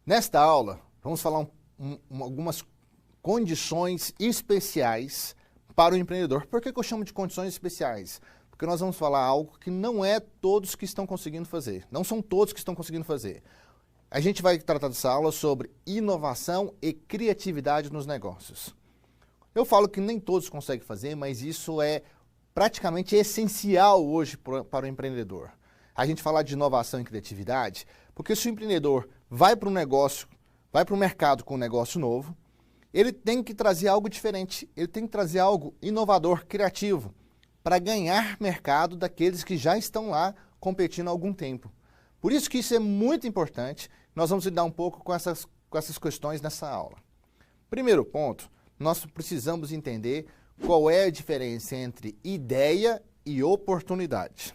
Nesta aula, vamos falar algumas condições especiais para o empreendedor. Por que eu chamo de condições especiais? Porque nós vamos falar algo que não é todos que estão conseguindo fazer. Não são todos que estão conseguindo fazer. A gente vai tratar dessa aula sobre inovação e criatividade nos negócios. Eu falo que nem todos conseguem fazer, mas isso é praticamente essencial hoje para o empreendedor. A gente falar de inovação e criatividade, porque se o empreendedor vai para um negócio, vai para o mercado com um negócio novo, ele tem que trazer algo diferente, ele tem que trazer algo inovador, criativo, para ganhar mercado daqueles que já estão lá competindo há algum tempo. Por isso que isso é muito importante, nós vamos lidar um pouco com essas questões nessa aula. Primeiro ponto, nós precisamos entender qual é a diferença entre ideia e oportunidade.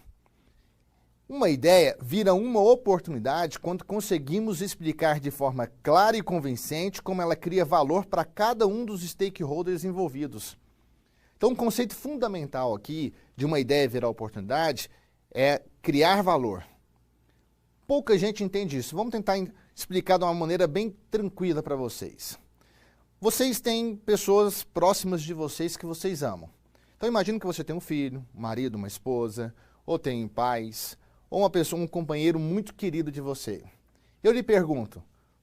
Uma ideia vira uma oportunidade quando conseguimos explicar de forma clara e convincente como ela cria valor para cada um dos stakeholders envolvidos. Então, um conceito fundamental aqui de uma ideia virar oportunidade é criar valor. Pouca gente entende isso. Vamos tentar explicar de uma maneira bem tranquila para vocês. Vocês têm pessoas próximas de vocês que vocês amam. Então, imagine que você tem um filho, um marido, uma esposa, ou tem pais, ou uma pessoa, um companheiro muito querido de você. Eu lhe pergunto,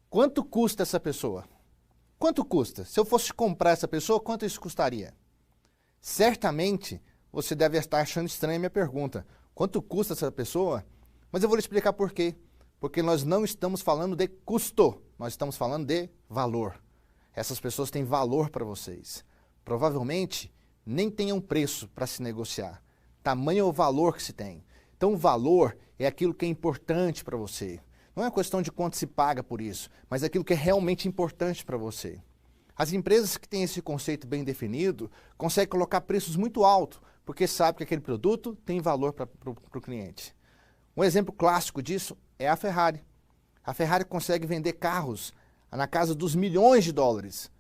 quanto custa essa pessoa? Quanto custa? Se eu fosse comprar essa pessoa, quanto isso custaria? Certamente, você deve estar achando estranha a minha pergunta. Quanto custa essa pessoa? Mas eu vou lhe explicar por quê. Porque nós não estamos falando de custo, nós estamos falando de valor. Essas pessoas têm valor para vocês. Provavelmente, nem tenham preço para se negociar. Tamanho é o valor que se tem. Então, o valor é aquilo que é importante para você. Não é uma questão de quanto se paga por isso, mas aquilo que é realmente importante para você. As empresas que têm esse conceito bem definido conseguem colocar preços muito altos, porque sabem que aquele produto tem valor para o cliente. Um exemplo clássico disso é a Ferrari. A Ferrari consegue vender carros na casa dos milhões de dólares.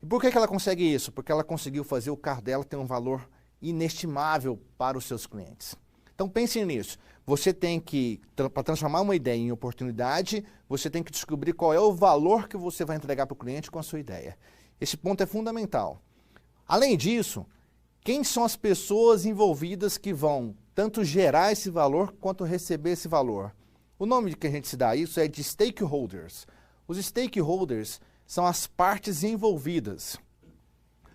E por que ela consegue isso? Porque ela conseguiu fazer o carro dela ter um valor inestimável para os seus clientes. Então pense nisso, você tem que, para transformar uma ideia em oportunidade, você tem que descobrir qual é o valor que você vai entregar para o cliente com a sua ideia. Esse ponto é fundamental. Além disso, quem são as pessoas envolvidas que vão tanto gerar esse valor quanto receber esse valor? O nome que a gente se dá a isso é de stakeholders. Os stakeholders são as partes envolvidas.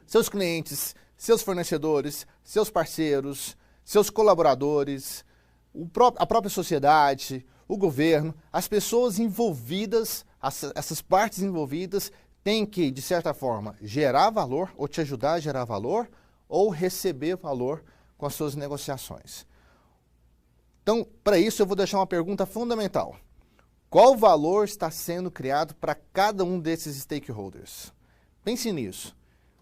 Seus clientes, seus fornecedores, seus parceiros, seus colaboradores, a própria sociedade, o governo, as pessoas envolvidas, essas partes envolvidas têm que, de certa forma, gerar valor ou te ajudar a gerar valor ou receber valor com as suas negociações. Então, para isso eu vou deixar uma pergunta fundamental. Qual valor está sendo criado para cada um desses stakeholders? Pense nisso.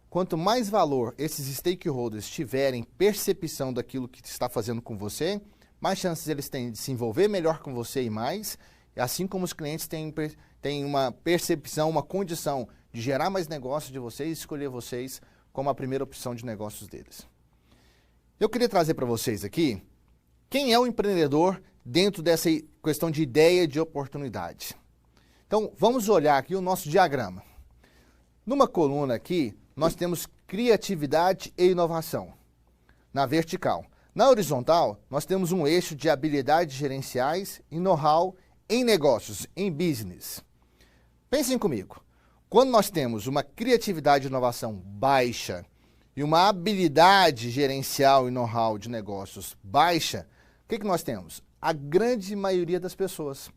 Quanto mais valor esses stakeholders tiverem percepção daquilo que está fazendo com você, mais chances eles têm de se envolver melhor com você e mais, assim como os clientes têm uma percepção, uma condição de gerar mais negócio de vocês e escolher vocês como a primeira opção de negócios deles. Eu queria trazer para vocês aqui quem é o empreendedor dentro dessa questão de ideia de oportunidade. Então, vamos olhar aqui o nosso diagrama. Numa coluna aqui, nós temos criatividade e inovação, na vertical. Na horizontal, nós temos um eixo de habilidades gerenciais e know-how em negócios, em business. Pensem comigo, quando nós temos uma criatividade e inovação baixa e uma habilidade gerencial e know-how de negócios baixa, o que nós temos? A grande maioria das pessoas,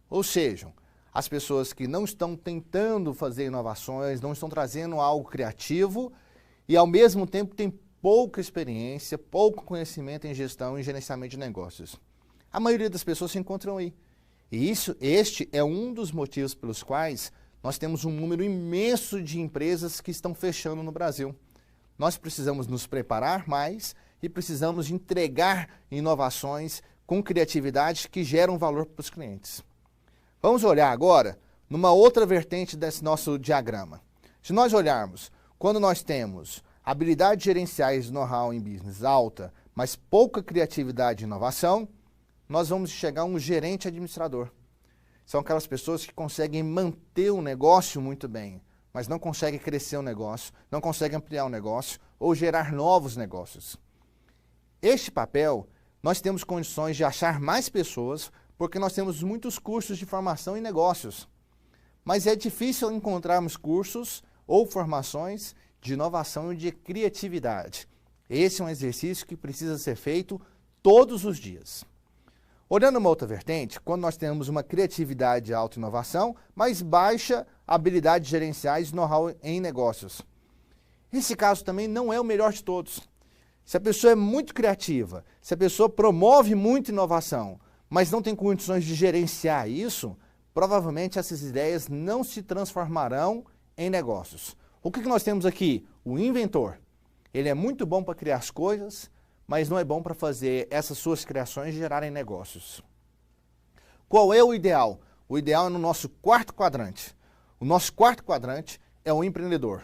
ou seja, as pessoas que não estão tentando fazer inovações, não estão trazendo algo criativo e, ao mesmo tempo, têm pouca experiência, pouco conhecimento em gestão e gerenciamento de negócios. A maioria das pessoas se encontram aí. E este é um dos motivos pelos quais nós temos um número imenso de empresas que estão fechando no Brasil. Nós precisamos nos preparar mais e precisamos entregar inovações com criatividade que geram valor para os clientes. Vamos olhar agora numa outra vertente desse nosso diagrama. Se nós olharmos, quando nós temos habilidades gerenciais e know-how em business alta, mas pouca criatividade e inovação, nós vamos chegar a um gerente administrador. são aquelas pessoas que conseguem manter o negócio muito bem, mas não conseguem crescer o negócio, não conseguem ampliar o negócio ou gerar novos negócios. Este papel, nós temos condições de achar mais pessoas, porque nós temos muitos cursos de formação em negócios. Mas é difícil encontrarmos cursos ou formações de inovação e de criatividade. Esse é um exercício que precisa ser feito todos os dias. Olhando uma outra vertente, quando nós temos uma criatividade e auto-inovação, mas baixa habilidades gerenciais e know-how em negócios. Esse caso também não é o melhor de todos. Se a pessoa é muito criativa, se a pessoa promove muita inovação, mas não tem condições de gerenciar isso, provavelmente essas ideias não se transformarão em negócios. O que nós temos aqui? O inventor. Ele é muito bom para criar as coisas, mas não é bom para fazer essas suas criações gerarem negócios. Qual é o ideal? O ideal é no nosso quarto quadrante. O nosso quarto quadrante é o empreendedor.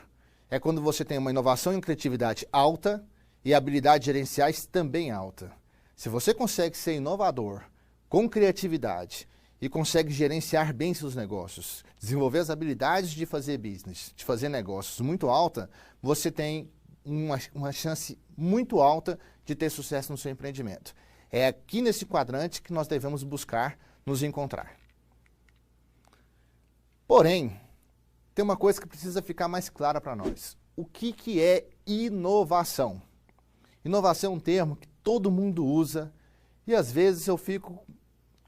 É quando você tem uma inovação e criatividade alta e habilidades gerenciais também alta. Se você consegue ser inovador, com criatividade e consegue gerenciar bem seus negócios, desenvolver as habilidades de fazer business, de fazer negócios muito alta, você tem uma chance muito alta de ter sucesso no seu empreendimento. É aqui nesse quadrante que nós devemos buscar nos encontrar. Porém, tem uma coisa que precisa ficar mais clara para nós. O que é inovação? Inovação é um termo que todo mundo usa e às vezes eu fico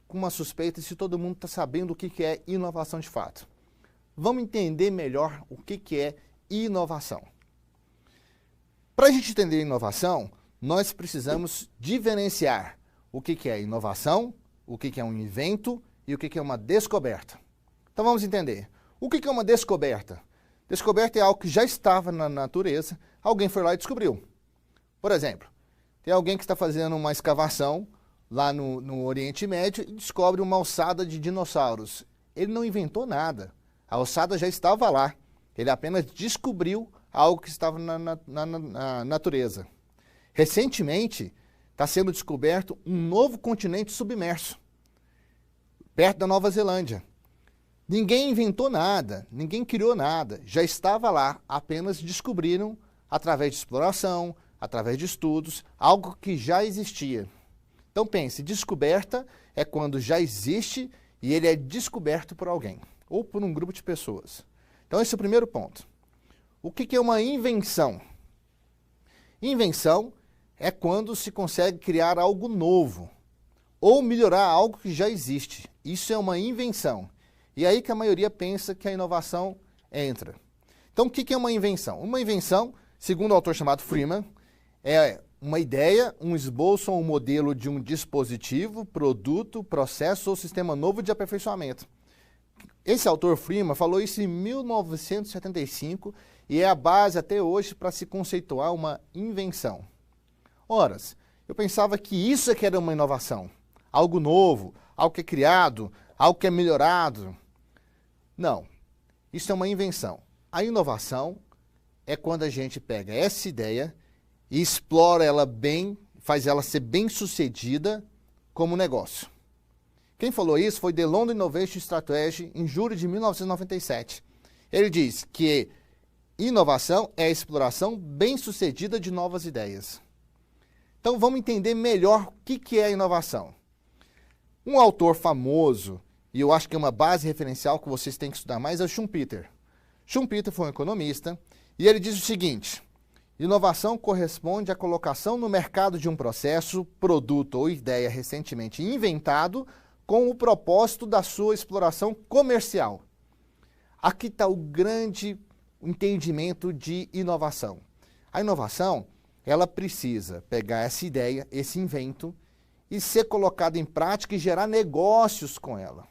com uma suspeita se todo mundo está sabendo o que é inovação de fato. Vamos entender melhor o que é inovação. Para a gente entender inovação, nós precisamos diferenciar o que é inovação, o que é um invento e o que é uma descoberta. Então vamos entender. O que é uma descoberta? Descoberta é algo que já estava na natureza, alguém foi lá e descobriu. Por exemplo, tem alguém que está fazendo uma escavação lá no Oriente Médio e descobre uma ossada de dinossauros. Ele não inventou nada, a ossada já estava lá, ele apenas descobriu algo que estava na natureza. Recentemente, está sendo descoberto um novo continente submerso, perto da Nova Zelândia. Ninguém inventou nada, ninguém criou nada, já estava lá, apenas descobriram, através de exploração, através de estudos, algo que já existia. Então pense, descoberta é quando já existe e ele é descoberto por alguém, ou por um grupo de pessoas. Então esse é o primeiro ponto. O que é uma invenção? Invenção é quando se consegue criar algo novo, ou melhorar algo que já existe. Isso é uma invenção. E aí que a maioria pensa que a inovação entra. Então o que é uma invenção? Uma invenção, segundo o autor chamado Freeman, é uma ideia, um esboço ou um modelo de um dispositivo, produto, processo ou sistema novo de aperfeiçoamento. Esse autor Freeman falou isso em 1975 e é a base até hoje para se conceituar uma invenção. Ora, eu pensava que isso é que era uma inovação. Algo novo, algo que é criado, algo que é melhorado. Não, isso é uma invenção. A inovação é quando a gente pega essa ideia e explora ela bem, faz ela ser bem sucedida como negócio. Quem falou isso foi The London Innovation Strategy em julho de 1997. Ele diz que inovação é a exploração bem-sucedida de novas ideias. Então vamos entender melhor o que é a inovação. Um autor famoso, e eu acho que é uma base referencial que vocês têm que estudar mais, é o Schumpeter. Schumpeter foi um economista e ele diz o seguinte: inovação corresponde à colocação no mercado de um processo, produto ou ideia recentemente inventado com o propósito da sua exploração comercial. Aqui está o grande entendimento de inovação. A inovação, ela precisa pegar essa ideia, esse invento, e ser colocada em prática e gerar negócios com ela.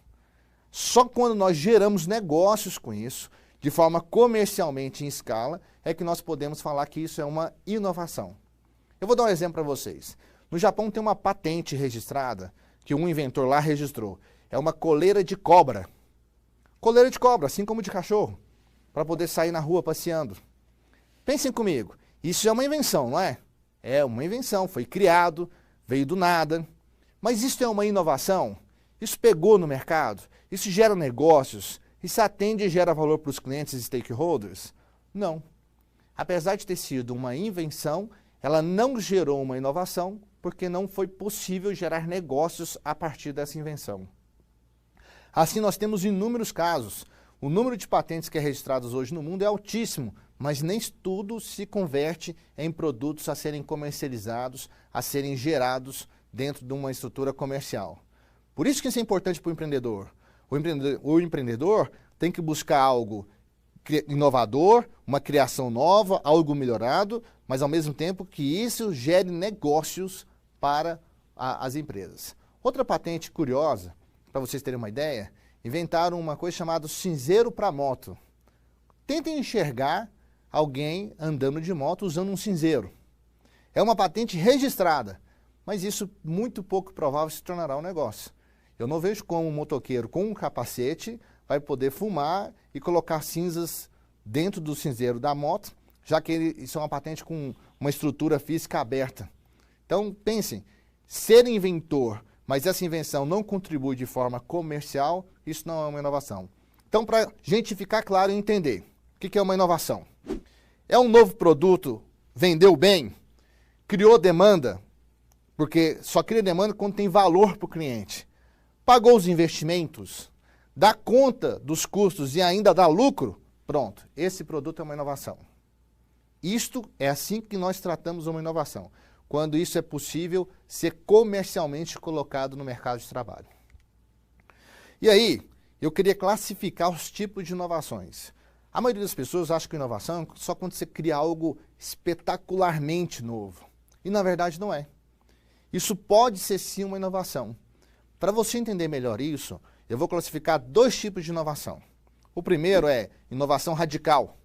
Só quando nós geramos negócios com isso, de forma comercialmente em escala, é que nós podemos falar que isso é uma inovação. Eu vou dar um exemplo para vocês. No Japão tem uma patente registrada, que um inventor lá registrou. É uma coleira de cobra. Coleira de cobra, assim como de cachorro, para poder sair na rua passeando. Pensem comigo, isso é uma invenção, não é? É uma invenção, foi criado, veio do nada. Mas isso é uma inovação? Isso pegou no mercado? Isso gera negócios? Isso atende e gera valor para os clientes e stakeholders? Não. Apesar de ter sido uma invenção, ela não gerou uma inovação porque não foi possível gerar negócios a partir dessa invenção. Assim, nós temos inúmeros casos. O número de patentes que é registrados hoje no mundo é altíssimo, mas nem tudo se converte em produtos a serem comercializados, a serem gerados dentro de uma estrutura comercial. Por isso que isso é importante para o empreendedor. O empreendedor tem que buscar algo inovador, uma criação nova, algo melhorado, mas ao mesmo tempo que isso gere negócios para as empresas. Outra patente curiosa, para vocês terem uma ideia, inventaram uma coisa chamada cinzeiro para moto. Tentem enxergar alguém andando de moto usando um cinzeiro. É uma patente registrada, mas isso muito pouco provável se tornará um negócio. Eu não vejo como um motoqueiro com um capacete vai poder fumar e colocar cinzas dentro do cinzeiro da moto, já que isso é uma patente com uma estrutura física aberta. Então, pensem, ser inventor, mas essa invenção não contribui de forma comercial, isso não é uma inovação. Então, para a gente ficar claro e entender, o que é uma inovação? É um novo produto, vendeu bem, criou demanda, porque só cria demanda quando tem valor para o cliente. Pagou os investimentos, dá conta dos custos e ainda dá lucro, pronto, esse produto é uma inovação. Isto é assim que nós tratamos uma inovação, quando isso é possível ser comercialmente colocado no mercado de trabalho. E aí, eu queria classificar os tipos de inovações. A maioria das pessoas acha que inovação é só quando você cria algo espetacularmente novo. E na verdade não é. Isso pode ser sim uma inovação. Para você entender melhor isso, eu vou classificar dois tipos de inovação. O primeiro é inovação radical.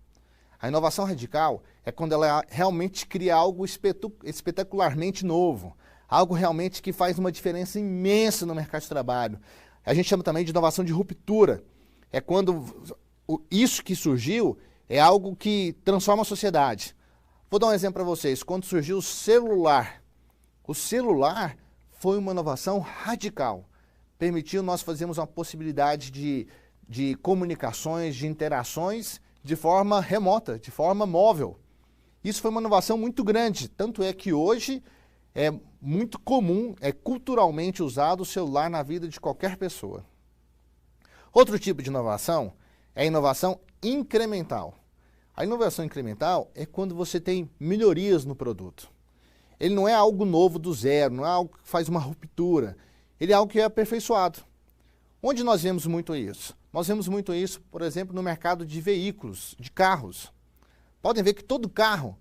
A inovação radical é quando ela realmente cria algo espetacularmente novo, algo realmente que faz uma diferença imensa no mercado de trabalho. A gente chama também de inovação de ruptura. É quando isso que surgiu é algo que transforma a sociedade. Vou dar um exemplo para vocês. Quando surgiu o celular foi uma inovação radical. Permitiu nós fazermos uma possibilidade de comunicações, de interações de forma remota, de forma móvel. Isso foi uma inovação muito grande, tanto é que hoje é muito comum, é culturalmente usado o celular na vida de qualquer pessoa. Outro tipo de inovação é a inovação incremental. A inovação incremental é quando você tem melhorias no produto. Ele não é algo novo do zero, não é algo que faz uma ruptura. Ele é algo que é aperfeiçoado. Onde nós vemos muito isso? Nós vemos muito isso, por exemplo, no mercado de veículos, de carros. Podem ver que todo carro,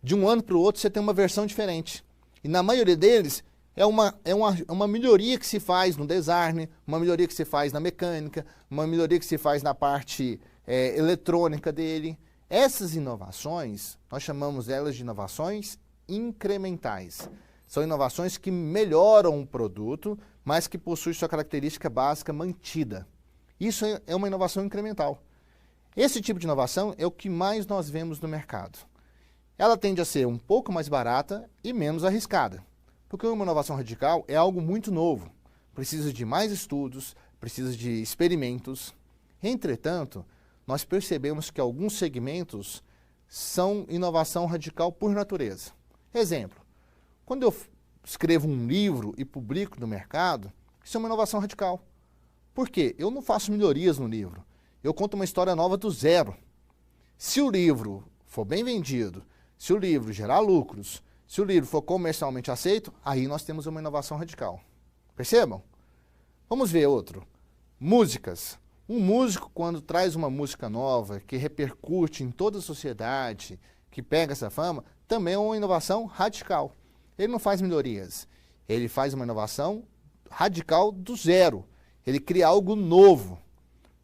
de um ano para o outro, você tem uma versão diferente. E na maioria deles, é uma melhoria que se faz no design, uma melhoria que se faz na mecânica, uma melhoria que se faz na parte eletrônica dele. Essas inovações, nós chamamos elas de inovações incrementais. São inovações que melhoram o produto, mas que possuem sua característica básica mantida. Isso é uma inovação incremental. Esse tipo de inovação é o que mais nós vemos no mercado. Ela tende a ser um pouco mais barata e menos arriscada, porque uma inovação radical é algo muito novo, precisa de mais estudos, precisa de experimentos. Entretanto, nós percebemos que alguns segmentos são inovação radical por natureza. Exemplo, quando eu escrevo um livro e publico no mercado, isso é uma inovação radical. Por quê? Eu não faço melhorias no livro. Eu conto uma história nova do zero. Se o livro for bem vendido, se o livro gerar lucros, se o livro for comercialmente aceito, aí nós temos uma inovação radical. Percebam? Vamos ver outro. Músicas. Um músico, quando traz uma música nova, que repercute em toda a sociedade, que pega essa fama, também é uma inovação radical. Ele não faz melhorias. Ele faz uma inovação radical do zero. Ele cria algo novo.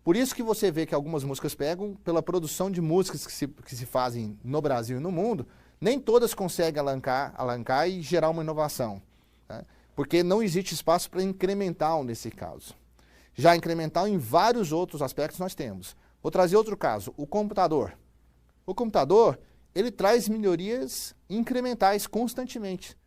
Por isso que você vê que algumas músicas pegam pela produção de músicas que se fazem no Brasil e no mundo, nem todas conseguem alancar e gerar uma inovação, né? Porque não existe espaço para incremental nesse caso. Já incremental em vários outros aspectos nós temos. Vou trazer outro caso, o computador. O computador, ele traz melhorias incrementais constantemente.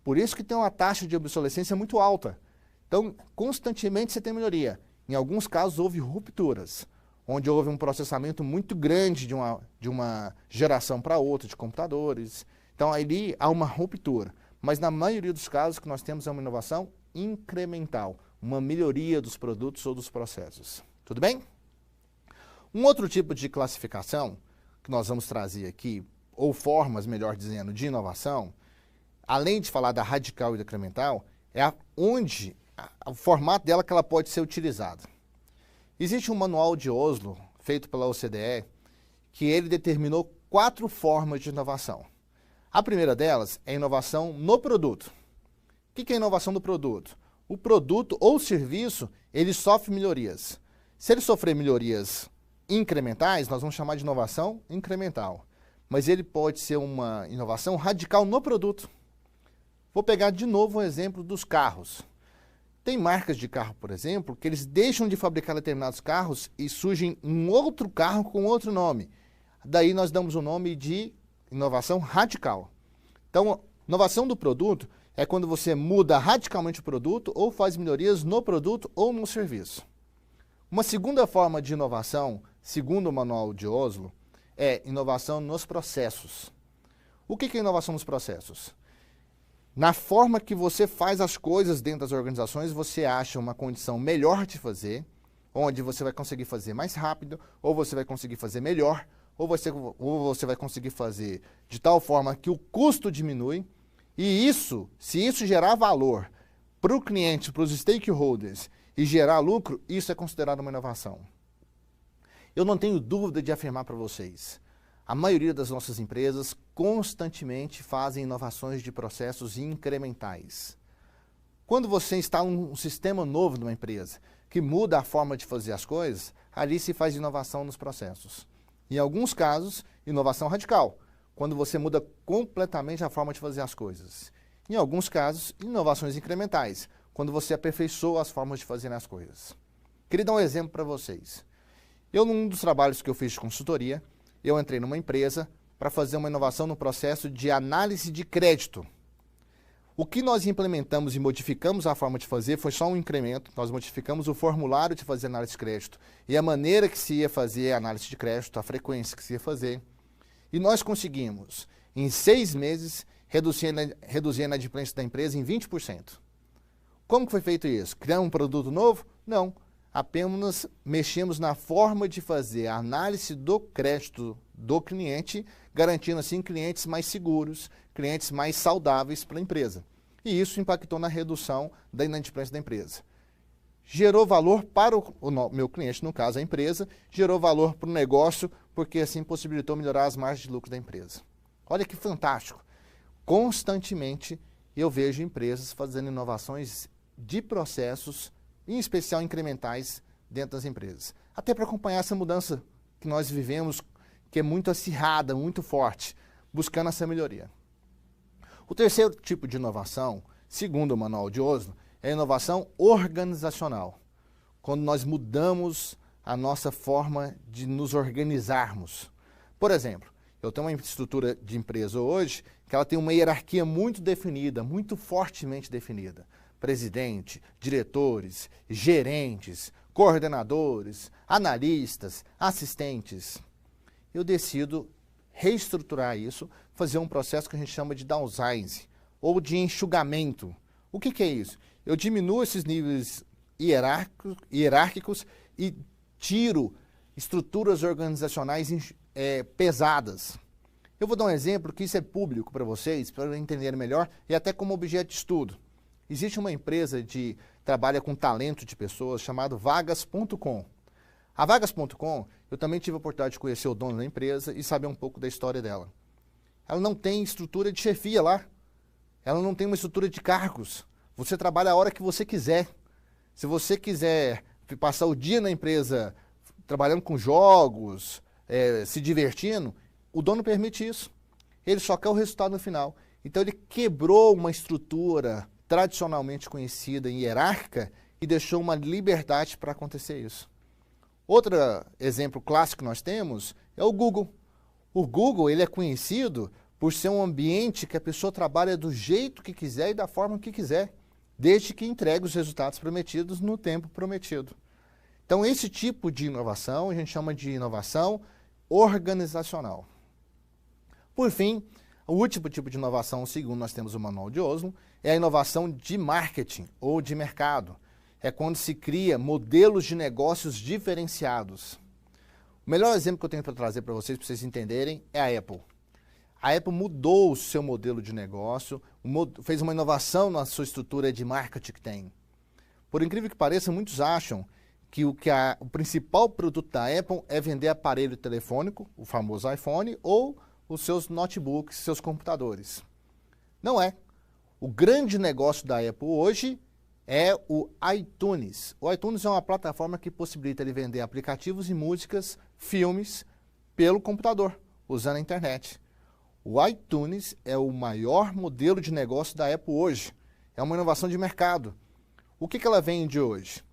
Por isso que tem uma taxa de obsolescência muito alta. Então, constantemente você tem melhoria. Em alguns casos houve rupturas, onde houve um processamento muito grande de uma geração para outra de computadores. Então ali há uma ruptura, mas na maioria dos casos que nós temos é uma inovação incremental, uma melhoria dos produtos ou dos processos. Tudo bem? Um outro tipo de classificação que nós vamos trazer aqui, ou formas, melhor dizendo, de inovação, além de falar da radical e da incremental, é o formato dela que ela pode ser utilizada. Existe um manual de Oslo, feito pela OCDE, que ele determinou 4 formas de inovação. A primeira delas é inovação no produto. O que é inovação do produto? O produto ou serviço, ele sofre melhorias. Se ele sofrer melhorias incrementais, nós vamos chamar de inovação incremental. Mas ele pode ser uma inovação radical no produto. Vou pegar de novo o exemplo dos carros. Tem marcas de carro, por exemplo, que eles deixam de fabricar determinados carros e surgem um outro carro com outro nome. Daí nós damos o nome de inovação radical. Então, inovação do produto é quando você muda radicalmente o produto ou faz melhorias no produto ou no serviço. Uma segunda forma de inovação, segundo o manual de Oslo, é inovação nos processos. O que é inovação nos processos? Na forma que você faz as coisas dentro das organizações, você acha uma condição melhor de fazer, onde você vai conseguir fazer mais rápido, ou você vai conseguir fazer melhor, ou você vai conseguir fazer de tal forma que o custo diminui, e isso, se isso gerar valor para o cliente, para os stakeholders, e gerar lucro, isso é considerado uma inovação. Eu não tenho dúvida de afirmar para vocês, a maioria das nossas empresas constantemente fazem inovações de processos incrementais. Quando você instala um sistema novo numa empresa, que muda a forma de fazer as coisas, ali se faz inovação nos processos. Em alguns casos, inovação radical, quando você muda completamente a forma de fazer as coisas. Em alguns casos, inovações incrementais, quando você aperfeiçoa as formas de fazer as coisas. Queria dar um exemplo para vocês. Num dos trabalhos que eu fiz de consultoria, eu entrei numa empresa para fazer uma inovação no processo de análise de crédito. O que nós implementamos e modificamos a forma de fazer foi só um incremento. Nós modificamos o formulário de fazer análise de crédito e a maneira que se ia fazer a análise de crédito, a frequência que se ia fazer. E nós conseguimos, em 6 meses, reduzir a inadimplência da empresa em 20%. Como que foi feito isso? Criamos um produto novo? Não. Apenas mexemos na forma de fazer a análise do crédito do cliente, garantindo assim clientes mais seguros, clientes mais saudáveis para a empresa. E isso impactou na redução da inadimplência da empresa. Gerou valor para o meu cliente, no caso a empresa, gerou valor para o negócio, porque assim possibilitou melhorar as margens de lucro da empresa. Olha que fantástico! Constantemente eu vejo empresas fazendo inovações de processos, em especial incrementais, dentro das empresas. Até para acompanhar essa mudança que nós vivemos, que é muito acirrada, muito forte, buscando essa melhoria. O terceiro tipo de inovação, segundo o manual de Oslo, é a inovação organizacional. Quando nós mudamos a nossa forma de nos organizarmos. Por exemplo, eu tenho uma estrutura de empresa hoje que ela tem uma hierarquia muito definida, muito fortemente definida. Presidente, diretores, gerentes, coordenadores, analistas, assistentes. Eu decido reestruturar isso, fazer um processo que a gente chama de downsizing, ou de enxugamento. O que é isso? Eu diminuo esses níveis hierárquicos e tiro estruturas organizacionais pesadas. Eu vou dar um exemplo que isso é público para vocês, para entenderem melhor, e até como objeto de estudo. Existe uma empresa que trabalha com talento de pessoas chamada Vagas.com. A Vagas.com, eu também tive a oportunidade de conhecer o dono da empresa e saber um pouco da história dela. Ela não tem estrutura de chefia lá. Ela não tem uma estrutura de cargos. Você trabalha a hora que você quiser. Se você quiser passar o dia na empresa trabalhando com jogos, se divertindo, o dono permite isso. Ele só quer o resultado no final. Então ele quebrou uma estrutura tradicionalmente conhecida e hierárquica e deixou uma liberdade para acontecer isso. Outro exemplo clássico que nós temos é o Google. O Google ele é conhecido por ser um ambiente que a pessoa trabalha do jeito que quiser e da forma que quiser, desde que entregue os resultados prometidos no tempo prometido. Então, esse tipo de inovação a gente chama de inovação organizacional. Por fim, o último tipo de inovação, segundo nós temos o Manual de Oslo, é a inovação de marketing ou de mercado. É quando se cria modelos de negócios diferenciados. O melhor exemplo que eu tenho para trazer para vocês entenderem, é a Apple. A Apple mudou o seu modelo de negócio, fez uma inovação na sua estrutura de marketing que tem. Por incrível que pareça, muitos acham que o principal produto da Apple é vender aparelho telefônico, o famoso iPhone, ou os seus notebooks, seus computadores. Não é. O grande negócio da Apple hoje é o iTunes. O iTunes é uma plataforma que possibilita ele vender aplicativos e músicas, filmes, pelo computador, usando a internet. O iTunes é o maior modelo de negócio da Apple hoje. É uma inovação de mercado. O que ela vende hoje?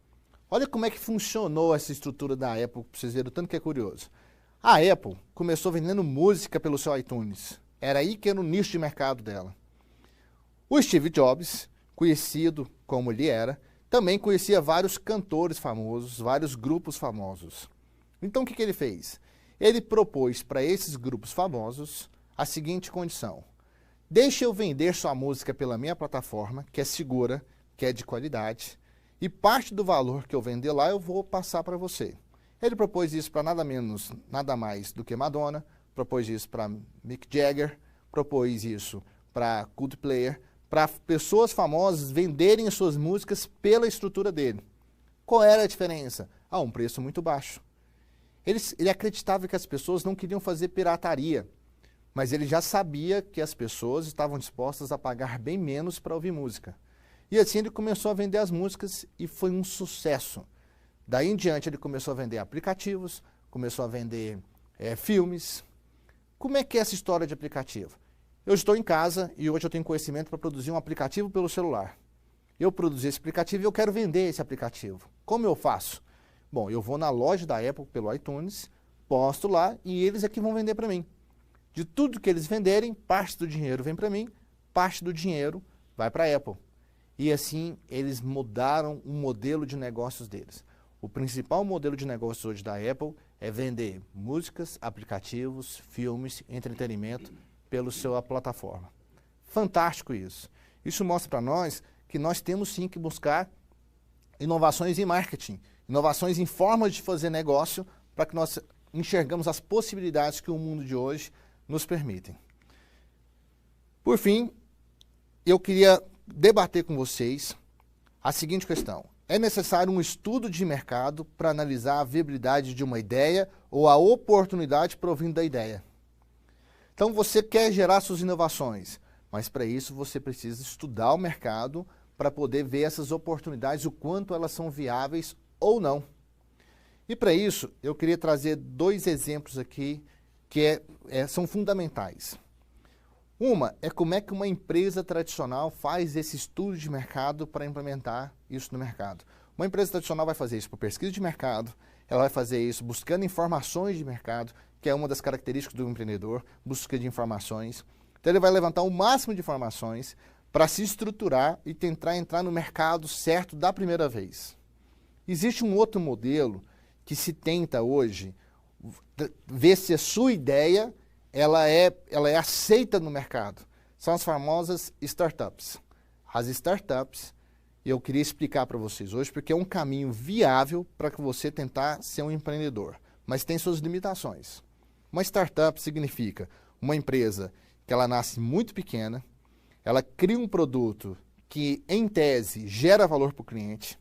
Olha como é que funcionou essa estrutura da Apple, para vocês verem o tanto que é curioso. A Apple começou vendendo música pelo seu iTunes. Era aí que era o nicho de mercado dela. O Steve Jobs, conhecido como ele era, também conhecia vários cantores famosos, vários grupos famosos. Então o que ele fez? Ele propôs para esses grupos famosos a seguinte condição: deixe eu vender sua música pela minha plataforma, que é segura, que é de qualidade, e parte do valor que eu vender lá eu vou passar para você. Ele propôs isso para nada menos, nada mais do que Madonna, propôs isso para Mick Jagger, propôs isso para Coldplay, para pessoas famosas venderem as suas músicas pela estrutura dele. Qual era a diferença? Um preço muito baixo. Ele acreditava que as pessoas não queriam fazer pirataria, mas ele já sabia que as pessoas estavam dispostas a pagar bem menos para ouvir música. E assim ele começou a vender as músicas e foi um sucesso. Daí em diante ele começou a vender aplicativos, começou a vender filmes. Como é que é essa história de aplicativo? Eu estou em casa e hoje eu tenho conhecimento para produzir um aplicativo pelo celular. Eu produzi esse aplicativo e eu quero vender esse aplicativo. Como eu faço? Bom, eu vou na loja da Apple pelo iTunes, posto lá e eles é que vão vender para mim. De tudo que eles venderem, parte do dinheiro vem para mim, parte do dinheiro vai para a Apple. E assim eles mudaram o modelo de negócios deles. O principal modelo de negócios hoje da Apple é vender músicas, aplicativos, filmes, entretenimento pela sua plataforma. Fantástico isso. Isso mostra para nós que nós temos sim que buscar inovações em marketing, inovações em formas de fazer negócio para que nós enxergamos as possibilidades que o mundo de hoje nos permitem. Por fim, eu queria debater com vocês a seguinte questão: é necessário um estudo de mercado para analisar a viabilidade de uma ideia ou a oportunidade provindo da ideia. Então você quer gerar suas inovações, mas para isso você precisa estudar o mercado para poder ver essas oportunidades, o quanto elas são viáveis ou não. E para isso eu queria trazer dois exemplos aqui que são fundamentais. Uma é como é que uma empresa tradicional faz esse estudo de mercado para implementar isso no mercado. Uma empresa tradicional vai fazer isso por pesquisa de mercado, ela vai fazer isso buscando informações de mercado, que é uma das características do empreendedor, busca de informações. Então ele vai levantar o máximo de informações para se estruturar e tentar entrar no mercado certo da primeira vez. Existe um outro modelo que se tenta hoje ver se a sua ideia ela é aceita no mercado. São as famosas startups. As startups, eu queria explicar para vocês hoje, porque é um caminho viável para que você tentar ser um empreendedor, mas tem suas limitações. Uma startup significa uma empresa que ela nasce muito pequena, ela cria um produto que, em tese, gera valor para o cliente.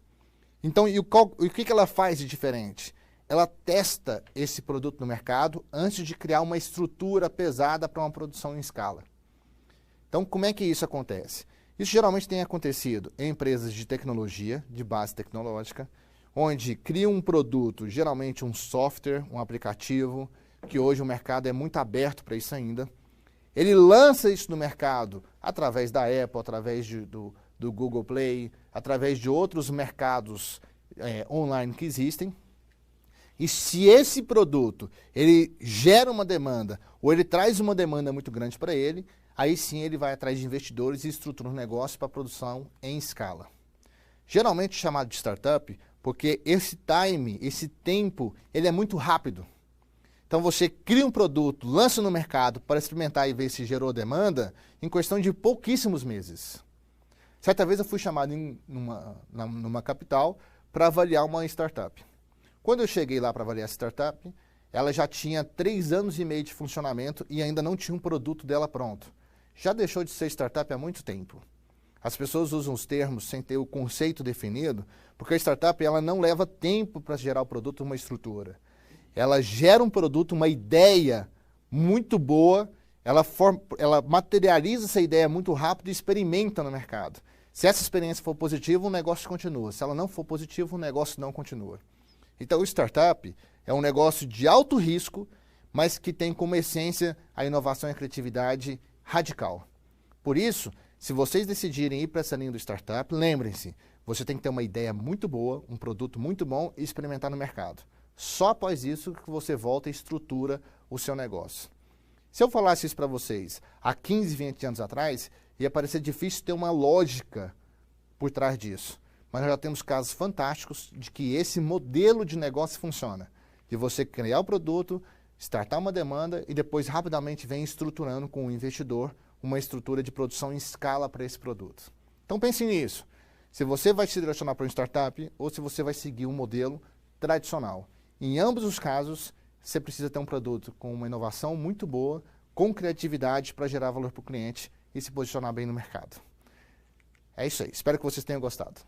Então, o que ela faz de diferente? Ela testa esse produto no mercado antes de criar uma estrutura pesada para uma produção em escala. Então, como é que isso acontece? Isso geralmente tem acontecido em empresas de tecnologia, de base tecnológica, onde criam um produto, geralmente um software, um aplicativo, que hoje o mercado é muito aberto para isso ainda. Ele lança isso no mercado através da Apple, através do Google Play, através de outros mercados online que existem. E se esse produto ele gera uma demanda ou ele traz uma demanda muito grande para ele, aí sim ele vai atrás de investidores e estrutura um negócio para produção em escala. Geralmente chamado de startup Porque esse time, esse tempo, ele é muito rápido. Então você cria um produto, lança no mercado para experimentar e ver se gerou demanda em questão de pouquíssimos meses. Certa vez eu fui chamado numa capital para avaliar uma startup. Quando eu cheguei lá para avaliar essa startup, ela já tinha 3 anos e meio de funcionamento e ainda não tinha um produto dela pronto. Já deixou de ser startup há muito tempo. As pessoas usam os termos sem ter o conceito definido, porque a startup ela não leva tempo para gerar o produto, uma estrutura. Ela gera um produto, uma ideia muito boa, ela materializa essa ideia muito rápido e experimenta no mercado. Se essa experiência for positiva, o negócio continua. Se ela não for positiva, o negócio não continua. Então, o startup é um negócio de alto risco, mas que tem como essência a inovação e a criatividade radical. Por isso, se vocês decidirem ir para essa linha do startup, lembrem-se, você tem que ter uma ideia muito boa, um produto muito bom e experimentar no mercado. Só após isso que você volta e estrutura o seu negócio. Se eu falasse isso para vocês há 15, 20 anos atrás, ia parecer difícil ter uma lógica por trás disso. Mas nós já temos casos fantásticos de que esse modelo de negócio funciona. De você criar o produto, startar uma demanda e depois rapidamente vem estruturando com o investidor uma estrutura de produção em escala para esse produto. Então pense nisso. Se você vai se direcionar para uma startup ou se você vai seguir um modelo tradicional. Em ambos os casos, você precisa ter um produto com uma inovação muito boa, com criatividade para gerar valor para o cliente e se posicionar bem no mercado. É isso aí. Espero que vocês tenham gostado.